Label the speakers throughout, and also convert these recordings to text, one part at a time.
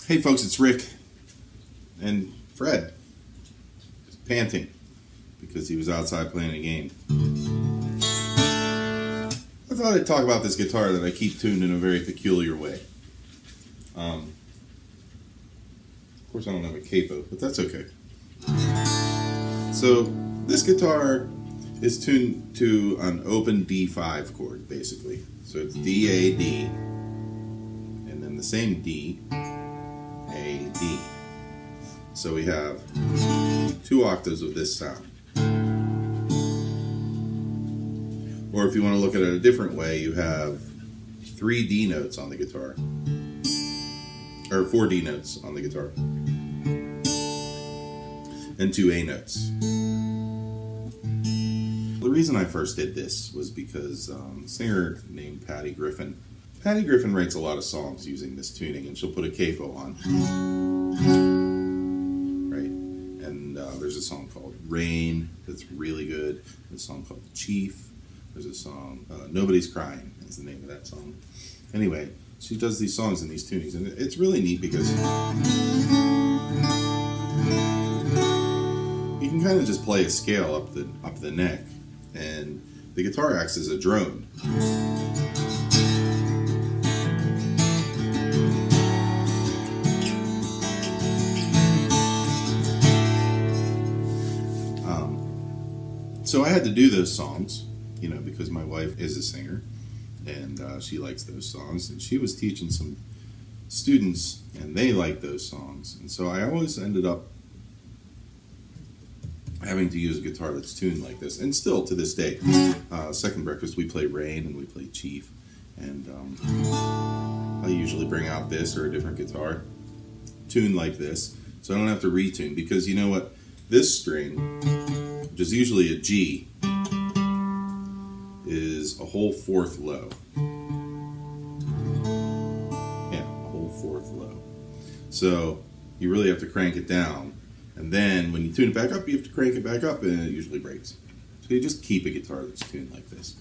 Speaker 1: Hey folks, it's Rick and Fred, just panting because he was outside playing a game. I thought I'd talk about this guitar that I keep tuned in a very peculiar way. Of course I don't have a capo, but that's okay. So this guitar is tuned to an open D5 chord, basically. So it's D, A, D, and then the same D, A, D. So we have 2 octaves of this sound. Or if you want to look at it a different way, you have 3 D notes on the guitar. Or 4 D notes on the guitar. And 2 A notes. The reason I first did this was because a singer named Patty Griffin writes a lot of songs using this tuning, and she'll put a capo on. Right? And there's a song called Rain that's really good. There's a song called Chief. There's a song, Nobody's Crying is the name of that song. Anyway, she does these songs in these tunings, and it's really neat because you can kind of just play a scale up the neck, and the guitar acts as a drone. So I had to do those songs, because my wife is a singer, and she likes those songs, and she was teaching some students, and they like those songs, and so I always ended up having to use a guitar that's tuned like this, and still to this day. Second breakfast we play Rain and we play Chief, and I usually bring out this or a different guitar tuned like this, so I don't have to retune, because you know what, this string, which is usually a G, is a whole 4th low. Yeah, a whole 4th low. So you really have to crank it down, and then when you tune it back up, you have to crank it back up, and it usually breaks. So you just keep a guitar that's tuned like this.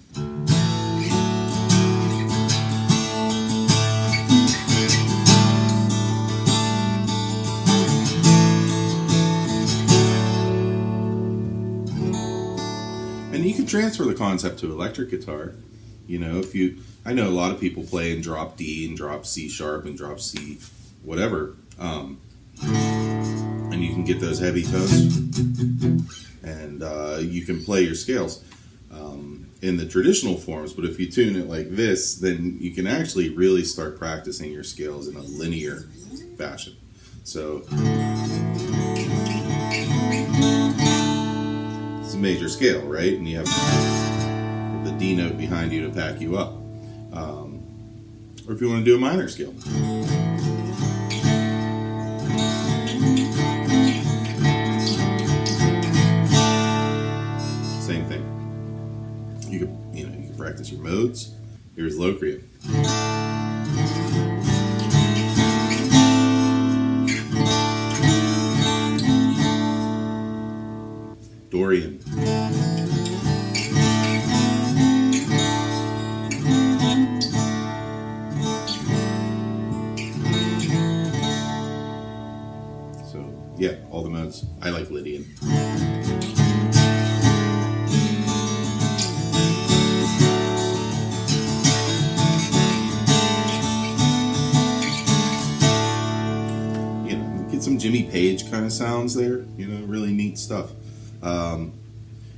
Speaker 1: And you can transfer the concept to electric guitar. I know a lot of people play in drop D and drop C sharp and drop C whatever. And you can get those heavy tones, and you can play your scales in the traditional forms, but if you tune it like this, then you can actually really start practicing your scales in a linear fashion. So it's a major scale, right? And you have the D note behind you to back you up. Or if you want to do a minor scale. Same thing. You can practice your modes. Here's Locrian. Dorian. So, yeah, all the modes. I like Lydian. Get some Jimmy Page kind of sounds there. Really neat stuff.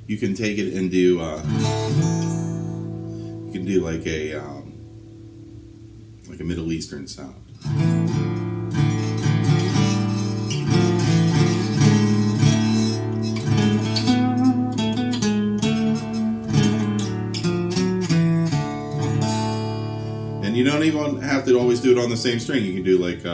Speaker 1: You can take it and do like a Middle Eastern sound. And you don't even have to always do it on the same string. You can do like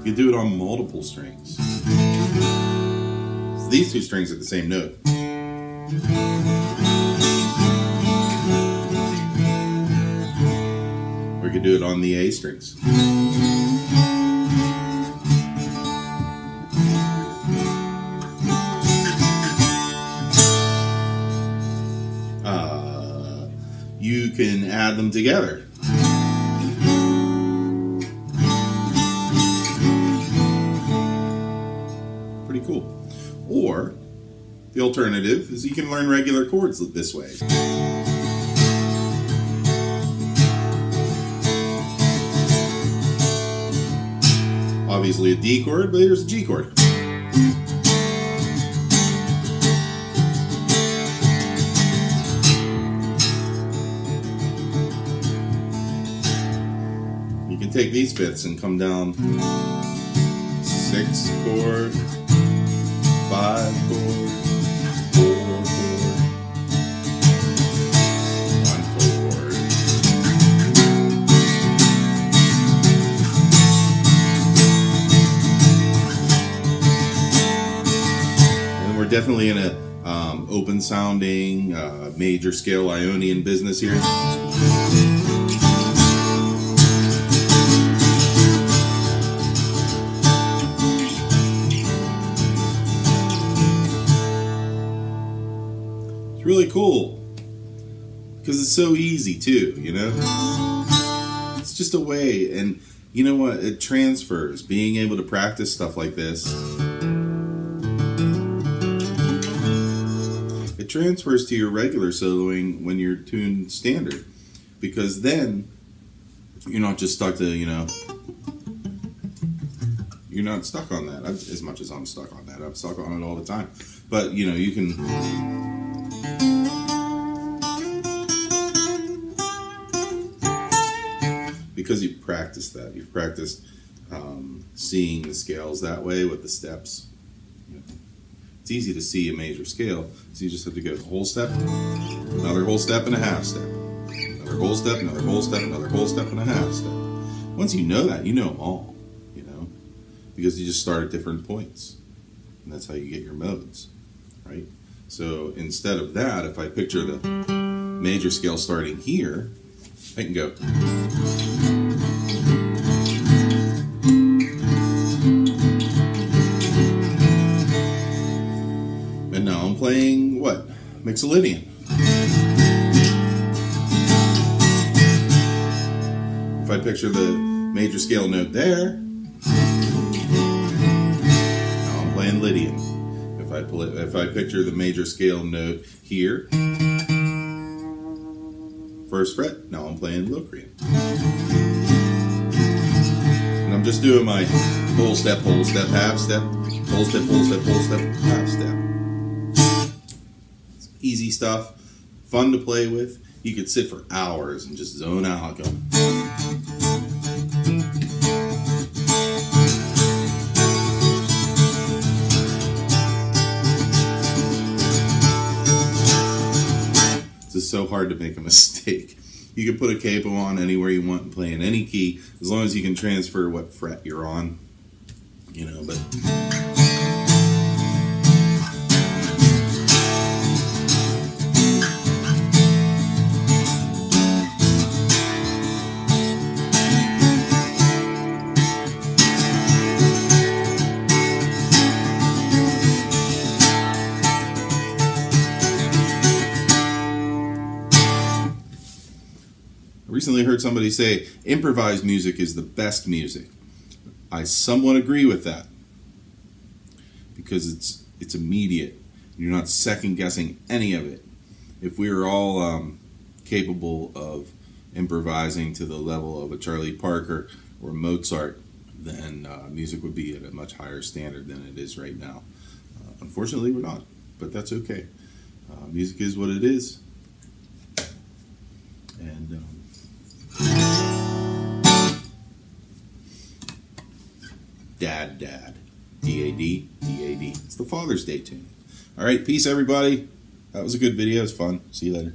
Speaker 1: you can do it on multiple strings. So these 2 strings are the same note. Or you could do it on the A strings. can add them together. Pretty cool. Or the alternative is you can learn regular chords this way. Obviously a D chord, but here's a G chord. You can take these fifths and come down 6 chord, 5 chord, 4 chord, 1 chord. And we're definitely in a open sounding major scale Ionian business here. Really cool because it's so easy too, you know. It's just a way, and you know what, it transfers. Being able to practice stuff like this, it transfers to your regular soloing when you're tuned standard, because then you're not just stuck to, you know, you're not stuck on that as much as I'm stuck on that. I'm stuck on it all the time, but you know, you can. Because you've practiced that, you've practiced seeing the scales that way with the steps. You know, it's easy to see a major scale, so you just have to go the whole step, another whole step and a half step, another whole step, another whole step, another whole step and a half step. Once you know that, you know them all, you know, because you just start at different points, and that's how you get your modes, right? So instead of that, if I picture the major scale starting here, I can go. And now I'm playing what? Mixolydian. If I picture the major scale note there, now I'm playing Lydian. If I picture the major scale note here, first fret, now I'm playing Locrian. And I'm just doing my whole step, half step, whole step, half step. It's easy stuff, fun to play with. You could sit for hours and just zone out going. It's so hard to make a mistake. You can put a capo on anywhere you want and play in any key, as long as you can transfer what fret you're on, you know, but I recently heard somebody say improvised music is the best music. I somewhat agree with that, because it's immediate. You're not second guessing any of it. If we were all capable of improvising to the level of a Charlie Parker or Mozart, then music would be at a much higher standard than it is right now. Unfortunately, we're not, but that's okay. Music is what it is. And Dad, D-A-D, D-A-D. It's the Father's Day tune. All right, peace, everybody. That was a good video. It was fun. See you later.